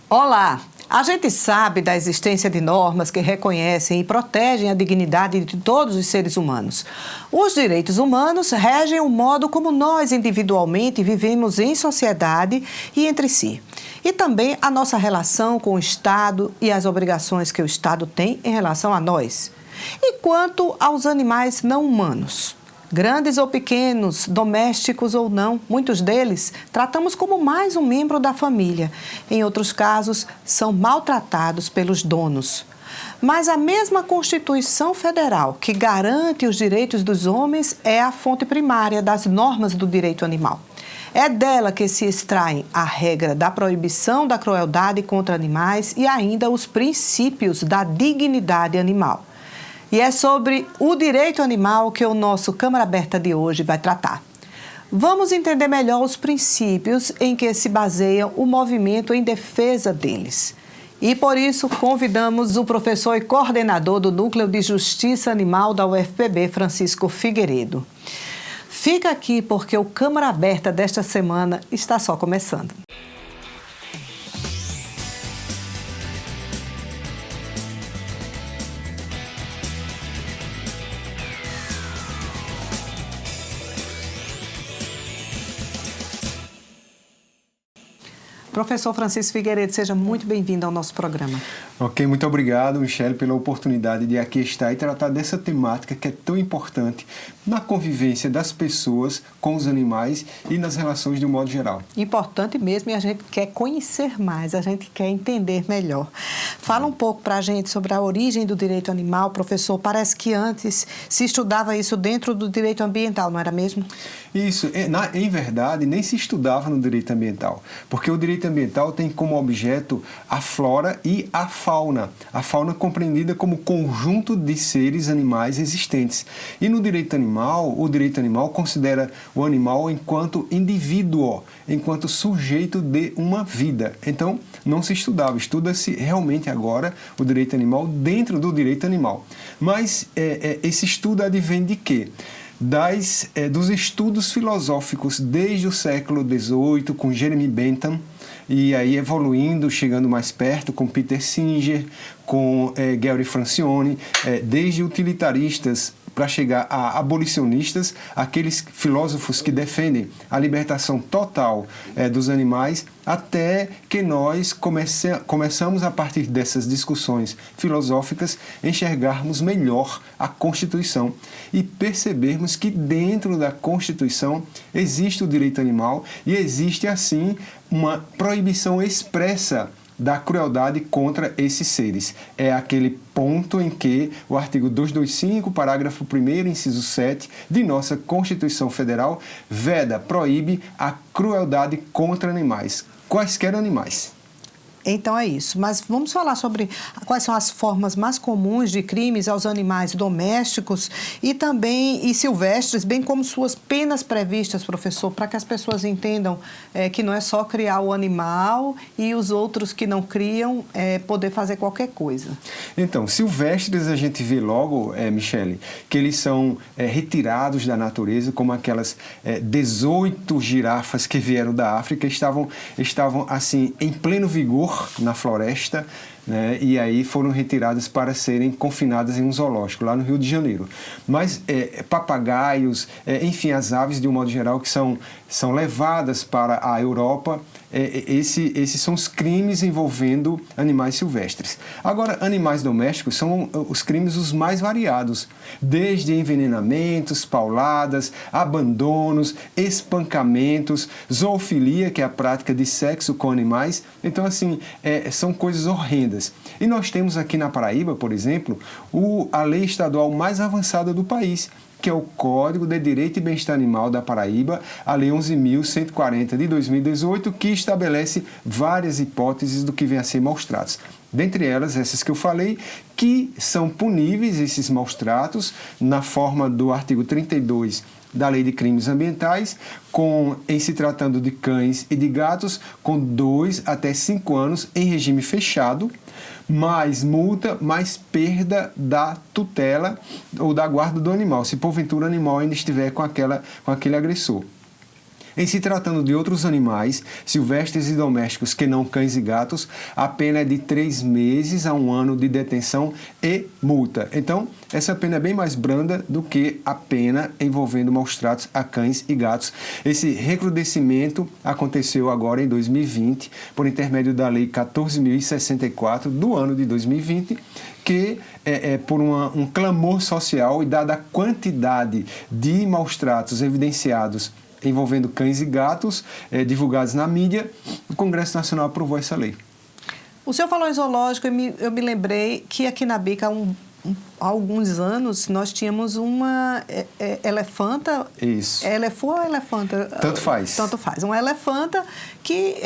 Olá! A gente sabe da existência de normas que reconhecem e protegem a dignidade de todos os seres humanos. Os direitos humanos regem o modo como nós individualmente vivemos em sociedade e entre si. E também a nossa relação com o Estado e as obrigações que o Estado tem em relação a nós. E quanto aos animais não humanos? Grandes ou pequenos, domésticos ou não, muitos deles tratamos como mais um membro da família. Em outros casos, são maltratados pelos donos. Mas a mesma Constituição Federal que garante os direitos dos homens é a fonte primária das normas do direito animal. É dela que se extraem a regra da proibição da crueldade contra animais e ainda os princípios da dignidade animal. E é sobre o direito animal que o nosso Câmara Aberta de hoje vai tratar. Vamos entender melhor os princípios em que se baseia o movimento em defesa deles. E por isso convidamos o professor e coordenador do Núcleo de Justiça Animal da UFPB, Francisco Figueiredo. Fica aqui porque o Câmara Aberta desta semana está só começando. Professor Francisco Figueiredo, seja muito bem-vindo ao nosso programa. Ok, muito obrigado, Michele, pela oportunidade de aqui estar e tratar dessa temática que é tão importante na convivência das pessoas com os animais e nas relações de um modo geral. Importante mesmo, e a gente quer conhecer mais, a gente quer entender melhor. Fala um pouco para a gente sobre a origem do direito animal, professor. Parece que antes se estudava isso dentro do direito ambiental, não era mesmo? Isso, em verdade, nem se estudava no direito ambiental, porque o direito ambiental tem como objeto a flora e a fauna compreendida como conjunto de seres animais existentes. E no direito animal, o direito animal considera o animal enquanto indivíduo, enquanto sujeito de uma vida. Então, não se estudava, estuda-se realmente agora o direito animal dentro do direito animal. Mas esse estudo advém de quê? Dos estudos filosóficos desde o século XVIII, com Jeremy Bentham, e aí evoluindo, chegando mais perto com Peter Singer, com Gary Francione, desde utilitaristas para chegar a abolicionistas, aqueles filósofos que defendem a libertação total dos animais, até que nós começamos, a partir dessas discussões filosóficas, enxergarmos melhor a Constituição e percebermos que dentro da Constituição existe o direito animal e existe, assim, uma proibição expressa da crueldade contra esses seres. É aquele ponto em que o artigo 225, parágrafo 1º, inciso 7 de nossa Constituição Federal proíbe a crueldade contra animais, quaisquer animais. Então é isso, mas vamos falar sobre quais são as formas mais comuns de crimes aos animais domésticos e silvestres, bem como suas penas previstas, professor, para que as pessoas entendam que não é só criar o animal e os outros que não criam poder fazer qualquer coisa. Então, silvestres a gente vê logo, Michele, que eles são retirados da natureza, como aquelas 18 girafas que vieram da África, estavam assim em pleno vigor na floresta, né? E aí foram retiradas para serem confinadas em um zoológico, lá no Rio de Janeiro. Mas papagaios, enfim, as aves de um modo geral que são levadas para a Europa, esses são os crimes envolvendo animais silvestres. Agora, animais domésticos são os crimes os mais variados, desde envenenamentos, pauladas, abandonos, espancamentos, zoofilia, que é a prática de sexo com animais. Então, assim, são coisas horrendas. E nós temos aqui na Paraíba, por exemplo, a lei estadual mais avançada do país, que é o Código de Direito e Bem-Estar Animal da Paraíba, a Lei 11.140 de 2018, que estabelece várias hipóteses do que vem a ser maus-tratos. Dentre elas, essas que eu falei, que são puníveis, esses maus-tratos, na forma do artigo 32 da Lei de Crimes Ambientais, em se tratando de cães e de gatos, com 2 até 5 anos em regime fechado, mais multa, mais perda da tutela ou da guarda do animal, se porventura o animal ainda estiver com aquele agressor. Em se tratando de outros animais, silvestres e domésticos que não cães e gatos, a pena é de 3 meses a 1 ano de detenção e multa. Então, essa pena é bem mais branda do que a pena envolvendo maus-tratos a cães e gatos. Esse recrudescimento aconteceu agora em 2020, por intermédio da Lei 14.064 do ano de 2020, que por um clamor social e dada a quantidade de maus-tratos evidenciados envolvendo cães e gatos, divulgados na mídia, o Congresso Nacional aprovou essa lei. O senhor falou em zoológico e eu me lembrei que aqui na Bica, há alguns anos, nós tínhamos uma elefanta. Isso. Elefou ou elefanta? Tanto faz. Tanto faz. Uma elefanta que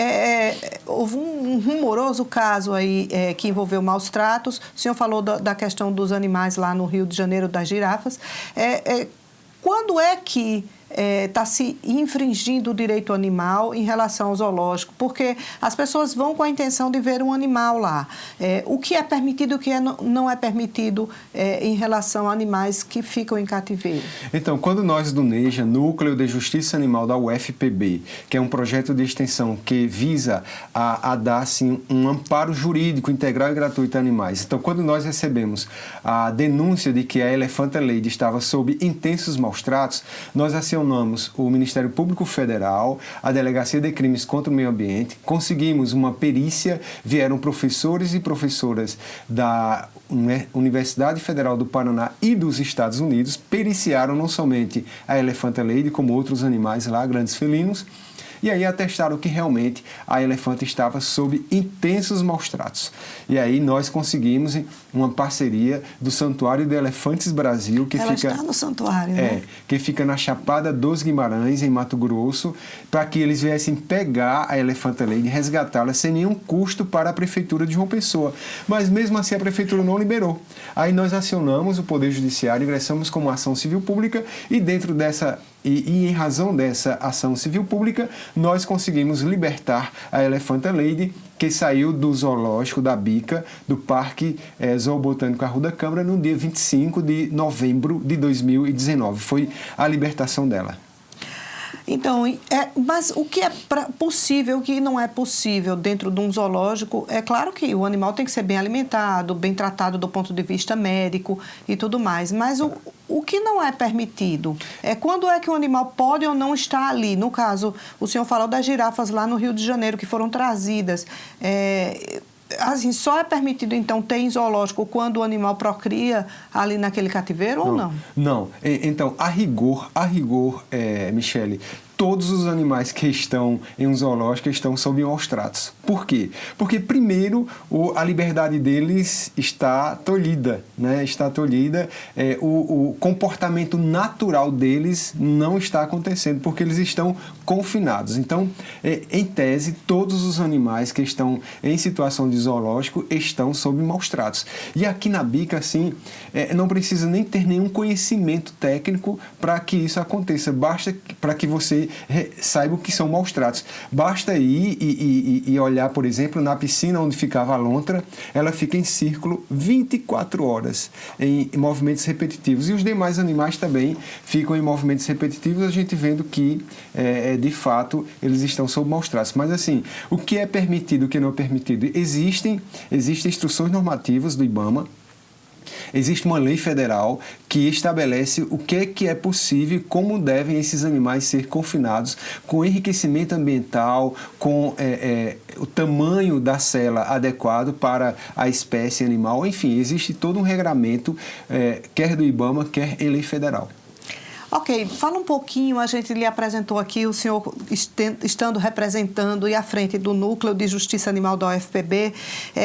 houve um rumoroso caso aí que envolveu maus tratos. O senhor falou da questão dos animais lá no Rio de Janeiro, das girafas. Quando é que está se infringindo o direito animal em relação ao zoológico? Porque as pessoas vão com a intenção de ver um animal lá. O que é permitido e o que não é permitido em relação a animais que ficam em cativeiro? Então, quando nós do NEJA, Núcleo de Justiça Animal da UFPB, que é um projeto de extensão que visa a dar assim, um amparo jurídico integral e gratuito a animais. Então, quando nós recebemos a denúncia de que a Elefanta Lady estava sob intensos maus-tratos, nós acionamos o Ministério Público Federal, a Delegacia de Crimes contra o Meio Ambiente, conseguimos uma perícia, vieram professores e professoras da Universidade Federal do Paraná e dos Estados Unidos, periciaram não somente a Elefanta Lady, como outros animais lá, grandes felinos, e aí atestaram que realmente a elefanta estava sob intensos maus-tratos. E aí nós conseguimos uma parceria do Santuário de Elefantes Brasil, que Ela fica... está no santuário, né? Que fica na Chapada dos Guimarães, em Mato Grosso, para que eles viessem pegar a Elefanta Lady e resgatá-la sem nenhum custo para a Prefeitura de João Pessoa. Mas mesmo assim a Prefeitura não liberou. Aí nós acionamos o Poder Judiciário, ingressamos como ação civil pública e dentro dessa... E em razão dessa ação civil pública, nós conseguimos libertar a Elefanta Lady, que saiu do zoológico da Bica, do Parque Zoobotânico Arruda Câmara, no dia 25 de novembro de 2019. Foi a libertação dela. Então, mas o que é possível, o que não é possível dentro de um zoológico, é claro que o animal tem que ser bem alimentado, bem tratado do ponto de vista médico e tudo mais, mas o que não é permitido é quando é que o animal pode ou não estar ali. No caso, o senhor falou das girafas lá no Rio de Janeiro, que foram trazidas. Assim, só é permitido, então, ter em zoológico quando o animal procria ali naquele cativeiro ou não? Não. Então, a rigor, Michele, todos os animais que estão em um zoológico estão sob maus tratos. Por quê? Porque, primeiro, a liberdade deles está tolhida, né? Está tolhida. O comportamento natural deles não está acontecendo, porque eles estão confinados. Então, em tese, todos os animais que estão em situação de zoológico estão sob maus tratos. E aqui na Bica, assim, não precisa nem ter nenhum conhecimento técnico para que isso aconteça. Basta para que você saiba o que são maus tratos. Basta ir e olhar, por exemplo, na piscina onde ficava a lontra, ela fica em círculo 24 horas, em movimentos repetitivos. E os demais animais também ficam em movimentos repetitivos, a gente vendo que, de fato, eles estão sob maus tratos. Mas, assim, o que é permitido, o que não é permitido? Existem instruções normativas do IBAMA. Existe uma lei federal que estabelece o que é possível e como devem esses animais ser confinados, com enriquecimento ambiental, com o tamanho da cela adequado para a espécie animal. Enfim, existe todo um regramento, quer do IBAMA, quer em lei federal. Ok, fala um pouquinho, a gente lhe apresentou aqui, o senhor estando representando e à frente do Núcleo de Justiça Animal da UFPB,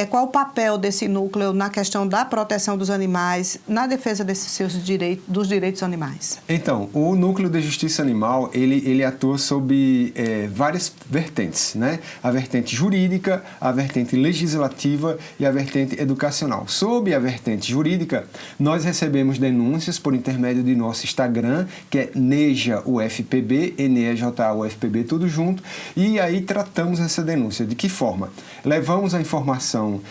qual o papel desse núcleo na questão da proteção dos animais, na defesa dos direitos animais? Então, o Núcleo de Justiça Animal, ele atua sob várias vertentes, né? A vertente jurídica, a vertente legislativa e a vertente educacional. Sob a vertente jurídica, nós recebemos denúncias por intermédio de nosso Instagram, que é NEJA UFPB, NEJA UFPB, tudo junto, e aí tratamos essa denúncia. De que forma? Levamos a informação,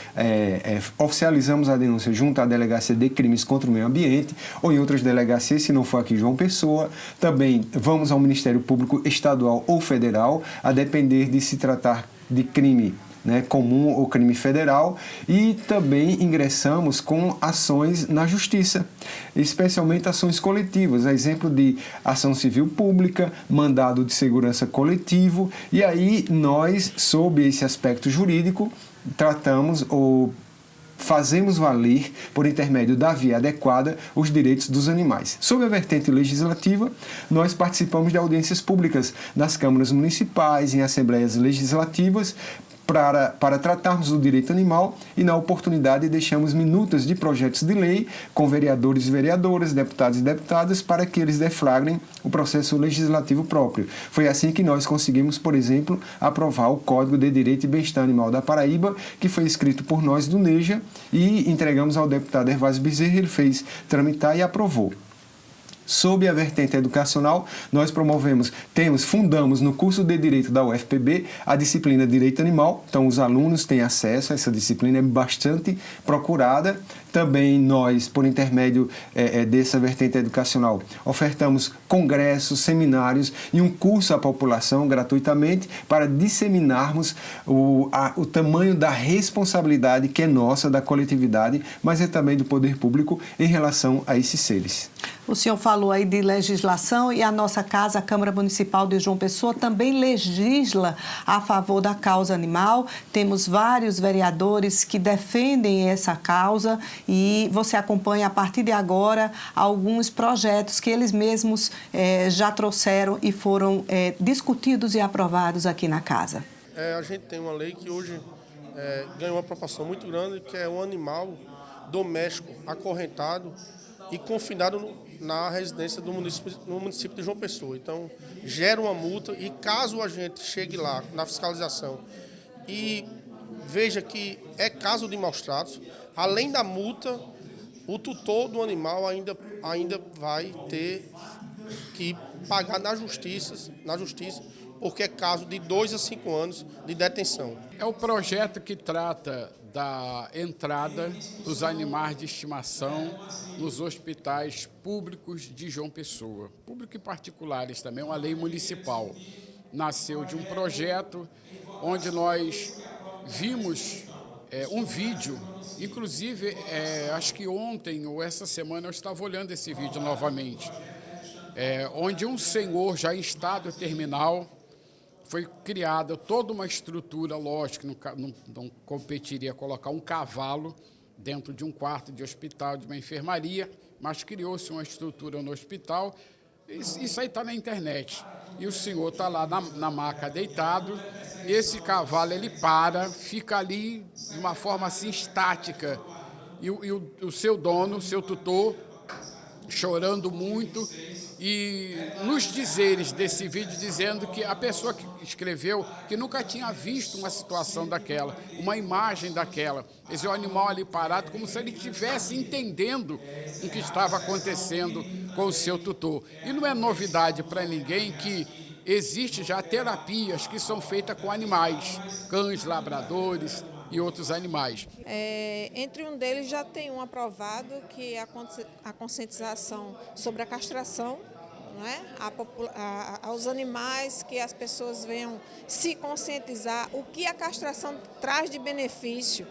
oficializamos a denúncia junto à Delegacia de Crimes contra o Meio Ambiente, ou em outras delegacias, se não for aqui João Pessoa. Também vamos ao Ministério Público Estadual ou Federal, a depender de se tratar de crime, né, comum ou crime federal, e também ingressamos com ações na justiça, especialmente ações coletivas, a exemplo de ação civil pública, mandado de segurança coletivo, e aí nós, sob esse aspecto jurídico, tratamos ou fazemos valer, por intermédio da via adequada, os direitos dos animais. Sob a vertente legislativa, nós participamos de audiências públicas nas câmaras municipais, em assembleias legislativas, para tratarmos do direito animal, e na oportunidade deixamos minutas de projetos de lei com vereadores e vereadoras, deputados e deputadas, para que eles deflagrem o processo legislativo próprio. Foi assim que nós conseguimos, por exemplo, aprovar o Código de Direito e Bem-Estar Animal da Paraíba, que foi escrito por nós do NEJA, e entregamos ao deputado Hervásio Bezerra, ele fez tramitar e aprovou. Sob a vertente educacional, nós fundamos no curso de Direito da UFPB a disciplina Direito Animal, então os alunos têm acesso a essa disciplina, é bastante procurada. Também nós, por intermédio dessa vertente educacional, ofertamos congressos, seminários e um curso à população gratuitamente para disseminarmos o tamanho da responsabilidade que é nossa, da coletividade, mas é também do poder público em relação a esses seres. O senhor falou aí de legislação e a nossa casa, a Câmara Municipal de João Pessoa, também legisla a favor da causa animal. Temos vários vereadores que defendem essa causa e você acompanha a partir de agora alguns projetos que eles mesmos já trouxeram e foram discutidos e aprovados aqui na casa. A gente tem uma lei que hoje ganhou uma proporção muito grande, que é um animal doméstico acorrentado e confinado na residência no município de João Pessoa. Então, gera uma multa e caso a gente chegue lá na fiscalização e veja que é caso de maus-tratos, além da multa, o tutor do animal ainda vai ter que pagar na justiça, porque é caso de 2 a 5 anos de detenção. É o projeto que trata da entrada dos animais de estimação nos hospitais públicos de João Pessoa, públicos e particulares também, uma lei municipal. Nasceu de um projeto onde nós vimos um vídeo, inclusive acho que ontem ou essa semana eu estava olhando esse vídeo novamente, onde um senhor já em estado terminal foi criada toda uma estrutura, lógico, não competiria colocar um cavalo dentro de um quarto de hospital, de uma enfermaria, mas criou-se uma estrutura no hospital, isso aí está na internet. E o senhor está lá na maca deitado, e esse cavalo ele fica ali de uma forma assim estática, e o seu dono, o seu tutor, chorando muito, e nos dizeres desse vídeo dizendo que a pessoa que escreveu que nunca tinha visto uma situação daquela, uma imagem daquela, esse animal ali parado como se ele estivesse entendendo o que estava acontecendo com o seu tutor. E não é novidade para ninguém que existe já terapias que são feitas com animais, cães, labradores e outros animais. Entre um deles já tem um aprovado, que é a conscientização sobre a castração, não é? Aos animais, que as pessoas venham se conscientizar o que a castração traz de benefício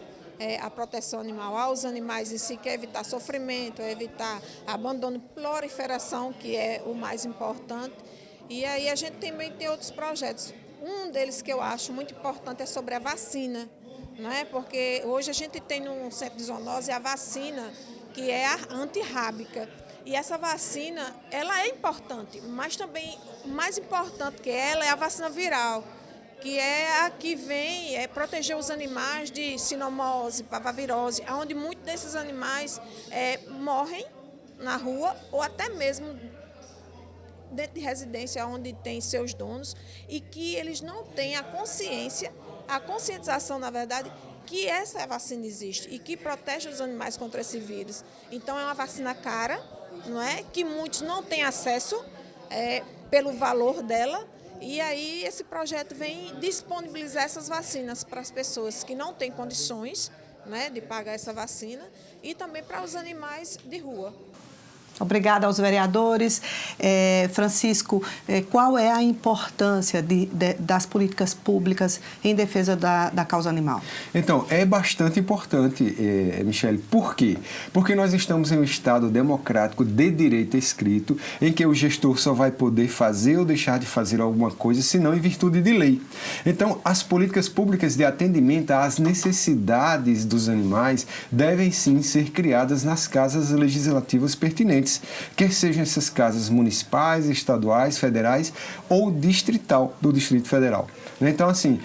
à proteção animal, aos animais em si, que é evitar sofrimento, é evitar abandono, proliferação, que é o mais importante. E aí a gente também tem outros projetos. Um deles que eu acho muito importante é sobre a vacina, não é? Porque hoje a gente tem no centro de zoonose a vacina que é a antirrábica. E essa vacina, ela é importante, mas também o mais importante que ela é a vacina viral, que é a que vem proteger os animais de sinomose, parvovirose, onde muitos desses animais morrem na rua ou até mesmo dentro de residência onde tem seus donos, e que eles não têm a conscientização, na verdade, que essa vacina existe e que protege os animais contra esse vírus. Então, é uma vacina cara, não é? Que muitos não têm acesso pelo valor dela. E aí esse projeto vem disponibilizar essas vacinas para as pessoas que não têm condições, né, de pagar essa vacina e também para os animais de rua. Obrigada aos vereadores. Francisco, qual é a importância das políticas públicas em defesa da causa animal? Então, é bastante importante, Michele. Por quê? Porque nós estamos em um Estado democrático de direito escrito, em que o gestor só vai poder fazer ou deixar de fazer alguma coisa, senão em virtude de lei. Então, as políticas públicas de atendimento às necessidades dos animais devem sim ser criadas nas casas legislativas pertinentes, quer sejam essas casas municipais, estaduais, federais ou distrital do Distrito Federal. Então, assim,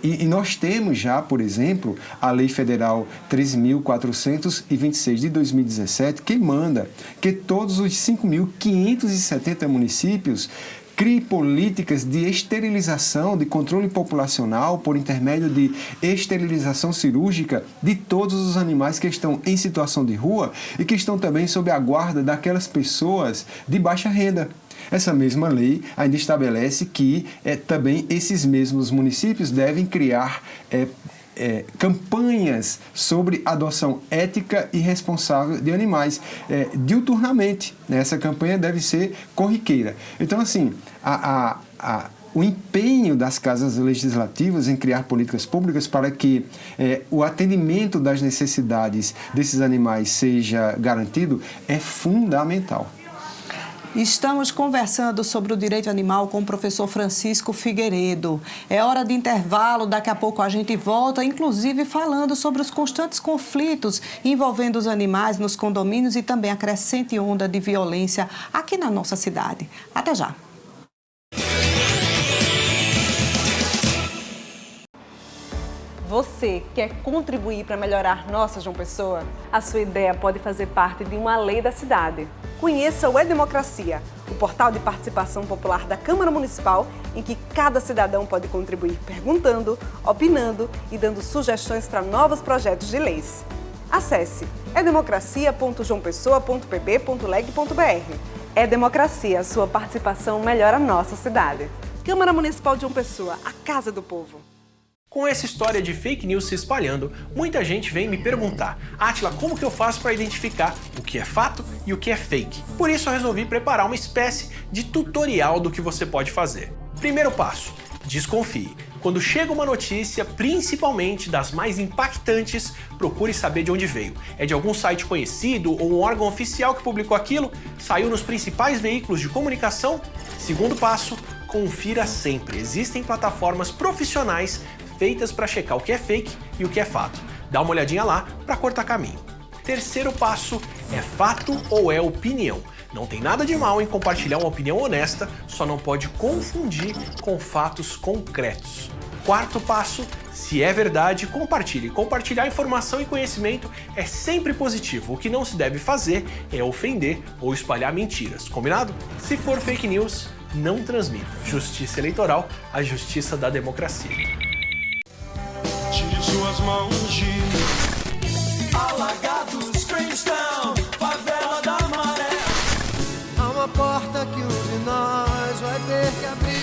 e nós temos já, por exemplo, a Lei Federal 13.426 de 2017, que manda que todos os 5.570 municípios crie políticas de esterilização, de controle populacional por intermédio de esterilização cirúrgica de todos os animais que estão em situação de rua e que estão também sob a guarda daquelas pessoas de baixa renda. Essa mesma lei ainda estabelece que também esses mesmos municípios devem criar campanhas sobre adoção ética e responsável de animais diuturnamente. Essa campanha deve ser corriqueira. Então, assim, o empenho das casas legislativas em criar políticas públicas para que o atendimento das necessidades desses animais seja garantido é fundamental. Estamos conversando sobre o direito animal com o professor Francisco Figueiredo. É hora de intervalo, daqui a pouco a gente volta, inclusive falando sobre os constantes conflitos envolvendo os animais nos condomínios e também a crescente onda de violência aqui na nossa cidade. Até já! Você quer contribuir para melhorar nossa João Pessoa? A sua ideia pode fazer parte de uma lei da cidade. Conheça o E-Democracia, o portal de participação popular da Câmara Municipal, em que cada cidadão pode contribuir perguntando, opinando e dando sugestões para novos projetos de leis. Acesse edemocracia.joaopessoa.pb.leg.br. E-Democracia, sua participação melhora a nossa cidade. Câmara Municipal de João Pessoa, a Casa do Povo. Com essa história de fake news se espalhando, muita gente vem me perguntar: Átila, como que eu faço para identificar o que é fato e o que é fake? Por isso eu resolvi preparar uma espécie de tutorial do que você pode fazer. Primeiro passo: desconfie. Quando chega uma notícia, principalmente das mais impactantes, procure saber de onde veio. É de algum site conhecido ou um órgão oficial que publicou aquilo? Saiu nos principais veículos de comunicação? Segundo passo: confira sempre. Existem plataformas profissionais feitas para checar o que é fake e o que é fato. Dá uma olhadinha lá para cortar caminho. Terceiro passo: é fato ou é opinião? Não tem nada de mal em compartilhar uma opinião honesta, só não pode confundir com fatos concretos. Quarto passo: se é verdade, compartilhe. Compartilhar informação e conhecimento é sempre positivo. O que não se deve fazer é ofender ou espalhar mentiras, combinado? Se for fake news, não transmita. Justiça eleitoral, a justiça da democracia. Tire suas mãos de Alagados, Queenstown, favela da Maré. Há uma porta que um de nós vai ter que abrir.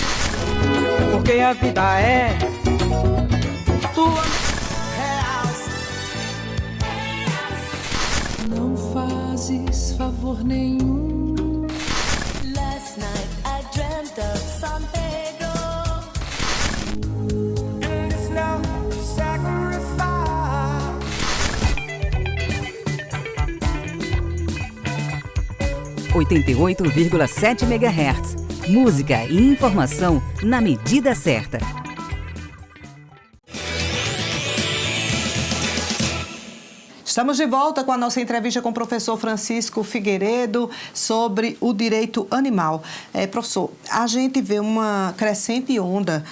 Porque a vida é tua. Não fazes favor nenhum. Last night I dreamt of San Pedro. 88,7 MHz. Música e informação na medida certa. Estamos de volta com a nossa entrevista com o professor Francisco Figueiredo sobre o direito animal. Professor, a gente vê uma crescente onda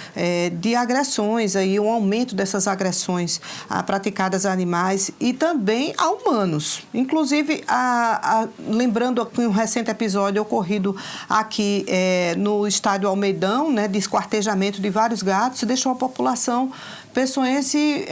de agressões, aí, um aumento dessas agressões praticadas a animais e também a humanos. Inclusive, lembrando que um recente episódio ocorrido aqui no estádio Almeidão, né, de esquartejamento de vários gatos, deixou a população pessoense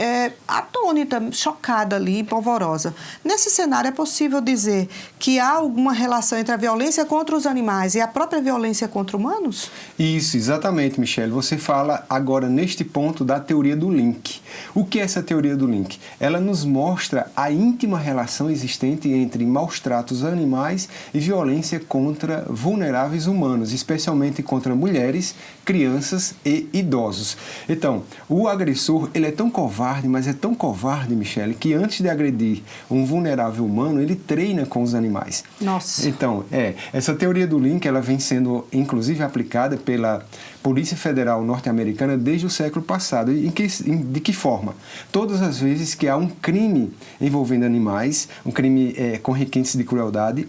atônita, chocada ali, polvorosa. Nesse cenário, é possível dizer que há alguma relação entre a violência contra os animais e a própria violência contra humanos? Isso, exatamente, Michele. Você fala agora neste ponto da teoria do link. O que é essa teoria do link? Ela nos mostra a íntima relação existente entre maus tratos animais e violência contra vulneráveis humanos, especialmente contra mulheres, crianças e idosos. Então, o agressor, ele é tão covarde, mas é tão covarde, Michele, que antes de agredir um vulnerável humano, ele treina com os animais. Nossa. Então, essa teoria do link, ela vem sendo, inclusive, aplicada pela Polícia Federal norte-americana desde o século passado. De que forma? Todas as vezes que há um crime envolvendo animais, um crime com requintes de crueldade,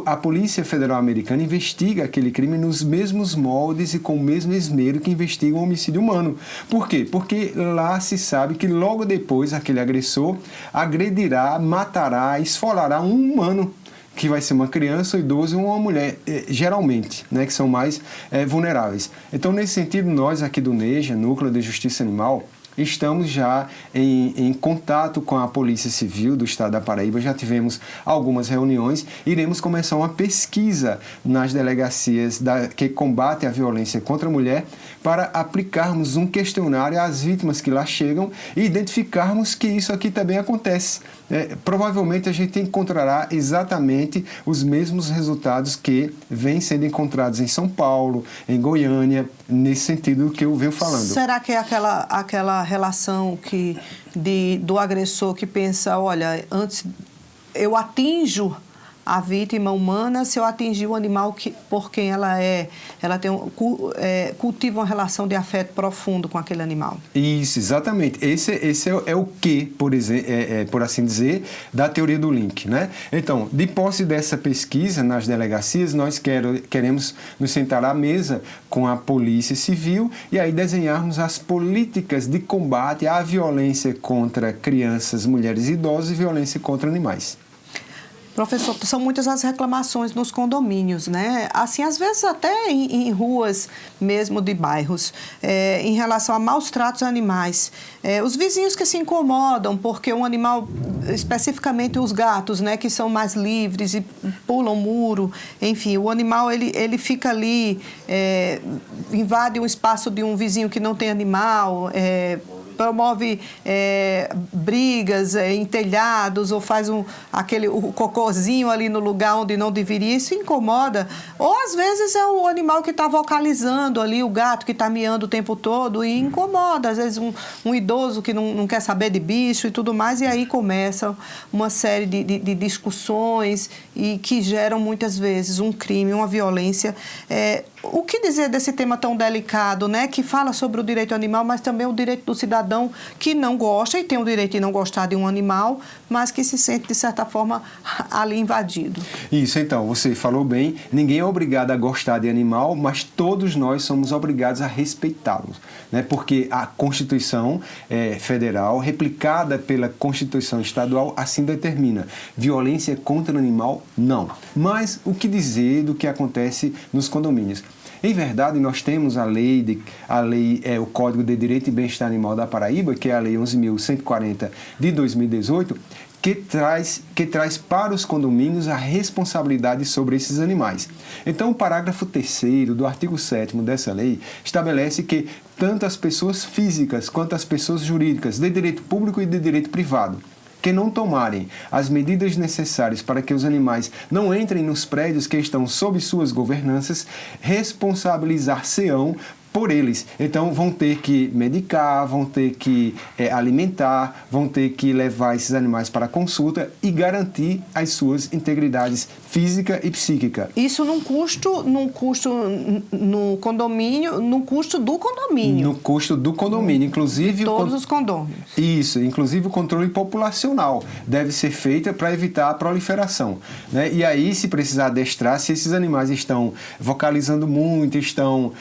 a Polícia Federal americana investiga aquele crime nos mesmos moldes e com o mesmo esmero que investiga um homicídio humano. Por quê? Porque lá se sabe que logo depois aquele agressor agredirá, matará, esfolará um humano, que vai ser uma criança, um idoso ou uma mulher, geralmente, né, que são mais vulneráveis. Então, nesse sentido, nós aqui do NEJA, Núcleo de Justiça Animal, estamos já em contato com a Polícia Civil do Estado da Paraíba, já tivemos algumas reuniões, iremos começar uma pesquisa nas delegacias que combatem a violência contra a mulher para aplicarmos um questionário às vítimas que lá chegam e identificarmos que isso aqui também acontece. Provavelmente a gente encontrará exatamente os mesmos resultados que vêm sendo encontrados em São Paulo, em Goiânia, nesse sentido que eu venho falando. Será que é aquela relação do agressor que pensa, olha, antes eu atinjo a vítima humana se eu atingir o animal por quem ela cultiva uma relação de afeto profundo com aquele animal? Isso, exatamente. Esse é o que, por assim dizer, da teoria do link, né? Então, de posse dessa pesquisa nas delegacias, nós queremos nos sentar à mesa com a Polícia Civil e aí desenharmos as políticas de combate à violência contra crianças, mulheres e idosos e violência contra animais. Professor, são muitas as reclamações nos condomínios, né? Assim, às vezes até em ruas mesmo de bairros, em relação a maus tratos a animais. Os vizinhos que se incomodam porque um animal, especificamente os gatos, né, que são mais livres e pulam muro, enfim, o animal ele fica ali, invade um espaço de um vizinho que não tem animal, promove brigas em telhados ou faz o cocôzinho ali no lugar onde não deveria, isso incomoda. Ou às vezes é o animal que está vocalizando ali, o gato que está miando o tempo todo e incomoda. Às vezes um idoso que não quer saber de bicho e tudo mais, e aí começa uma série de discussões e que geram muitas vezes um crime, uma violência. O que dizer desse tema tão delicado, né, que fala sobre o direito animal, mas também o direito do cidadão que não gosta e tem o direito de não gostar de um animal, mas que se sente, de certa forma, ali invadido? Isso, então, você falou bem, ninguém é obrigado a gostar de animal, mas todos nós somos obrigados a respeitá-los, né, porque a Constituição Federal, replicada pela Constituição Estadual, assim determina. Violência contra o animal, não. Mas o que dizer do que acontece nos condomínios? Em verdade, nós temos o Código de Direito e Bem-Estar Animal da Paraíba, que é a Lei 11.140 de 2018, que traz para os condomínios a responsabilidade sobre esses animais. Então, o parágrafo 3º do artigo 7º dessa lei estabelece que tanto as pessoas físicas quanto as pessoas jurídicas de direito público e de direito privado que não tomarem as medidas necessárias para que os animais não entrem nos prédios que estão sob suas governanças, responsabilizar-se-ão por eles. Então, vão ter que medicar, vão ter que alimentar, vão ter que levar esses animais para consulta e garantir as suas integridades física e psíquica. Isso num custo no condomínio, no custo do condomínio. No custo do condomínio, inclusive... Todos os condôminos. Isso, inclusive o controle populacional deve ser feito para evitar a proliferação, né? E aí, se precisar adestrar, se esses animais estão vocalizando muito, estão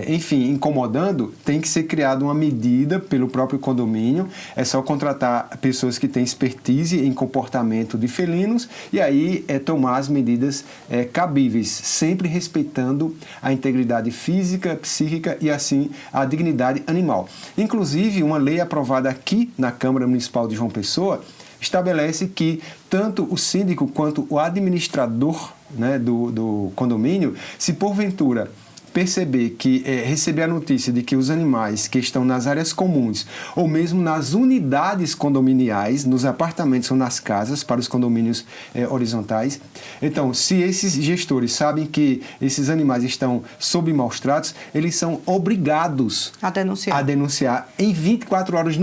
enfim, incomodando, tem que ser criada uma medida pelo próprio condomínio. É só contratar pessoas que têm expertise em comportamento de felinos e aí tomar as medidas cabíveis, sempre respeitando a integridade física, psíquica e assim a dignidade animal. Inclusive, uma lei aprovada aqui na Câmara Municipal de João Pessoa estabelece que tanto o síndico quanto o administrador, né, do condomínio, se porventura perceber que receber a notícia de que os animais que estão nas áreas comuns ou mesmo nas unidades condominiais, nos apartamentos ou nas casas para os condomínios horizontais, então se esses gestores sabem que esses animais estão sob maus tratos, eles são obrigados a denunciar em 24 horas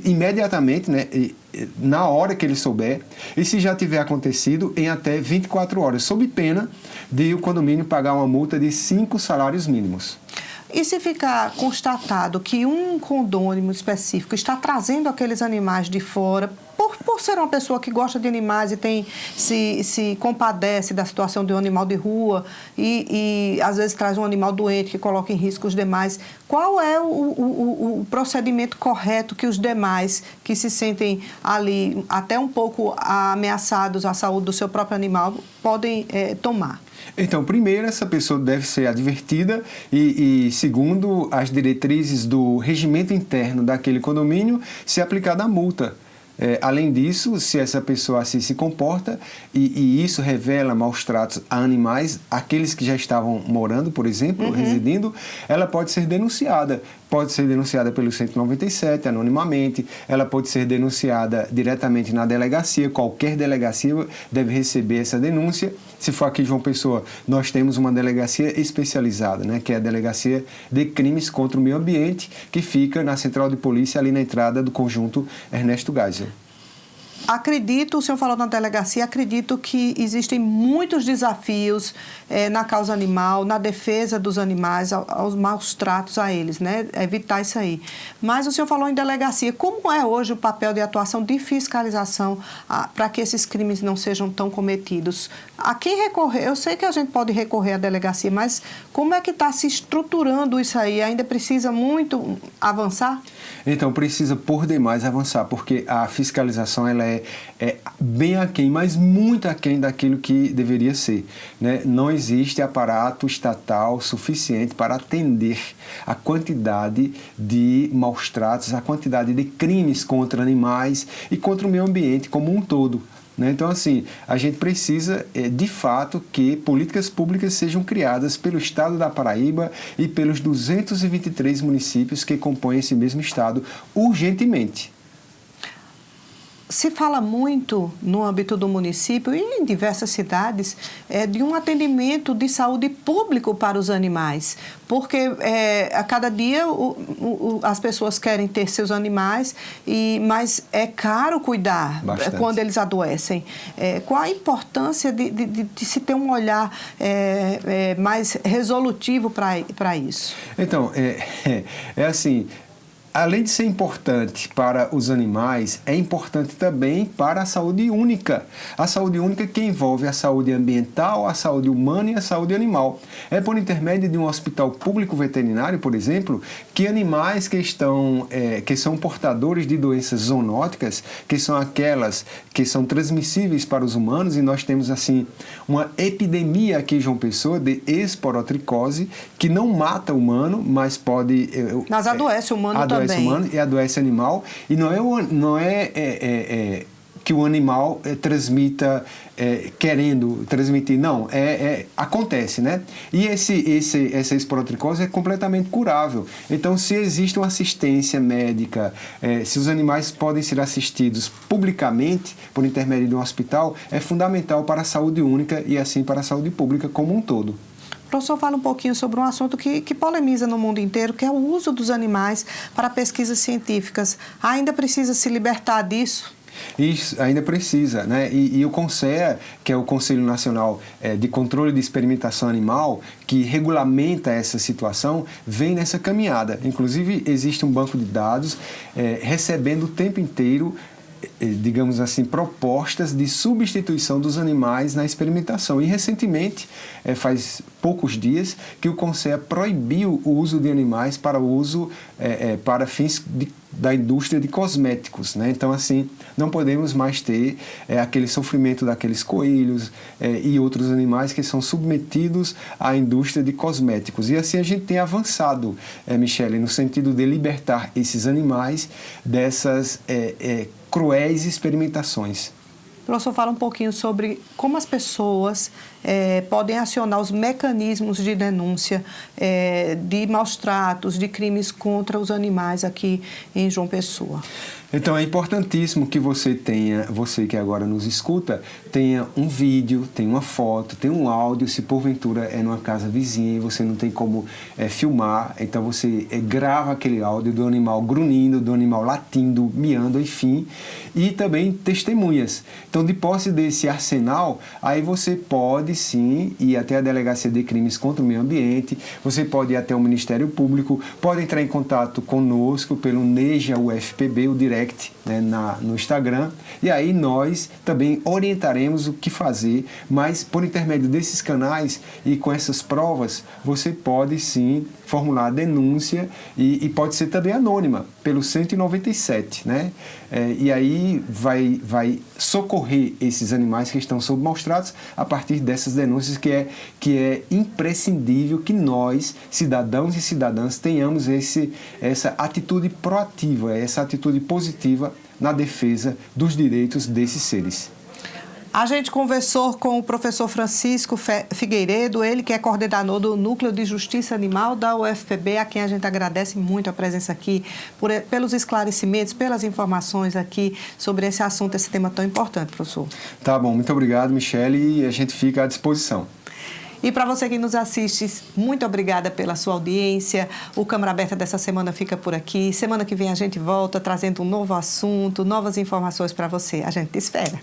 imediatamente, né, na hora que ele souber, e se já tiver acontecido, em até 24 horas, sob pena de o condomínio pagar uma multa de 5 salários mínimos. E se ficar constatado que um condômino específico está trazendo aqueles animais de fora, por ser uma pessoa que gosta de animais e se compadece da situação de um animal de rua e às vezes traz um animal doente que coloca em risco os demais, qual é o procedimento correto que os demais que se sentem ali até um pouco ameaçados à saúde do seu próprio animal podem tomar? Então, primeiro, essa pessoa deve ser advertida e segundo as diretrizes do regimento interno daquele condomínio, ser aplicada a multa. Além disso, se essa pessoa assim se comporta e isso revela maus tratos a animais, aqueles que já estavam morando, por exemplo, residindo, ela pode ser denunciada. Pode ser denunciada pelo 197, anonimamente, ela pode ser denunciada diretamente na delegacia, qualquer delegacia deve receber essa denúncia. Se for aqui em João Pessoa, nós temos uma delegacia especializada, né, que é a Delegacia de Crimes contra o Meio Ambiente, que fica na Central de Polícia, ali na entrada do conjunto Ernesto Geisel. Acredito, o senhor falou na delegacia, acredito que existem muitos desafios na causa animal, na defesa dos animais, aos maus tratos a eles, né? Evitar isso aí. Mas o senhor falou em delegacia. Como é hoje o papel de atuação de fiscalização para que esses crimes não sejam tão cometidos? A quem recorrer? Eu sei que a gente pode recorrer à delegacia, mas como é que está se estruturando isso aí? Ainda precisa muito avançar? Então, precisa por demais avançar, porque a fiscalização ela é bem aquém, mas muito aquém daquilo que deveria ser, né? Não existe aparato estatal suficiente para atender a quantidade de maus tratos, a quantidade de crimes contra animais e contra o meio ambiente como um todo. Então, assim, a gente precisa, de fato, que políticas públicas sejam criadas pelo Estado da Paraíba e pelos 223 municípios que compõem esse mesmo Estado urgentemente. Se fala muito no âmbito do município e em diversas cidades de um atendimento de saúde público para os animais, porque a cada dia as pessoas querem ter seus animais, mas é caro cuidar quando eles adoecem. Qual a importância de se ter um olhar mais resolutivo para isso? Então, é assim... Além de ser importante para os animais, é importante também para a saúde única. A saúde única que envolve a saúde ambiental, a saúde humana e a saúde animal. É por intermédio de um hospital público veterinário, por exemplo, que animais que são portadores de doenças zoonóticas, que são aquelas que são transmissíveis para os humanos, e nós temos assim uma epidemia aqui em João Pessoa de esporotricose, que não mata o humano, mas pode... Mas adoece o humano também. Adoece humano e adoece animal, e não é que o animal transmita querendo transmitir, não, acontece, né? E essa esporotricose é completamente curável. Então, se existe uma assistência médica, se os animais podem ser assistidos publicamente por intermédio de um hospital, é fundamental para a saúde única e assim para a saúde pública como um todo. O professor fala um pouquinho sobre um assunto que polemiza no mundo inteiro, que é o uso dos animais para pesquisas científicas. Ainda precisa se libertar disso? Isso, ainda precisa, né? E o CONSEA, que é o Conselho Nacional de Controle de Experimentação Animal, que regulamenta essa situação, vem nessa caminhada. Inclusive, existe um banco de dados recebendo o tempo inteiro digamos assim, propostas de substituição dos animais na experimentação. E recentemente, faz poucos dias, que o CONSEA proibiu o uso de animais para uso para fins da indústria de cosméticos, né? Então, assim, não podemos mais ter aquele sofrimento daqueles coelhos e outros animais que são submetidos à indústria de cosméticos. E assim a gente tem avançado, Michele, no sentido de libertar esses animais dessas cruéis experimentações. Professor, fala um pouquinho sobre como as pessoas podem acionar os mecanismos de denúncia de maus-tratos, de crimes contra os animais aqui em João Pessoa. Então é importantíssimo que você que agora nos escuta, tenha um vídeo, tenha uma foto, tenha um áudio, se porventura é numa casa vizinha e você não tem como filmar, então você grava aquele áudio do animal grunhindo, do animal latindo, miando, enfim, e também testemunhas. Então, de posse desse arsenal, aí você pode sim ir até a Delegacia de Crimes contra o Meio Ambiente, você pode ir até o Ministério Público, pode entrar em contato conosco pelo NEJA UFPB, o direct, né, no Instagram, e aí nós também orientaremos o que fazer, mas por intermédio desses canais e com essas provas, você pode sim formular a denúncia e pode ser também anônima, pelo 197, né? E aí vai socorrer esses animais que estão sob maus-tratos a partir dessas denúncias que é imprescindível que nós, cidadãos e cidadãs, tenhamos essa atitude proativa, essa atitude positiva na defesa dos direitos desses seres. A gente conversou com o professor Francisco Figueiredo, ele que é coordenador do Núcleo de Justiça Animal da UFPB, a quem a gente agradece muito a presença aqui, pelos esclarecimentos, pelas informações aqui sobre esse assunto, esse tema tão importante, professor. Tá bom, muito obrigado, Michele, e a gente fica à disposição. E para você que nos assiste, muito obrigada pela sua audiência. O Câmara Aberta dessa semana fica por aqui. Semana que vem a gente volta trazendo um novo assunto, novas informações para você. A gente te espera.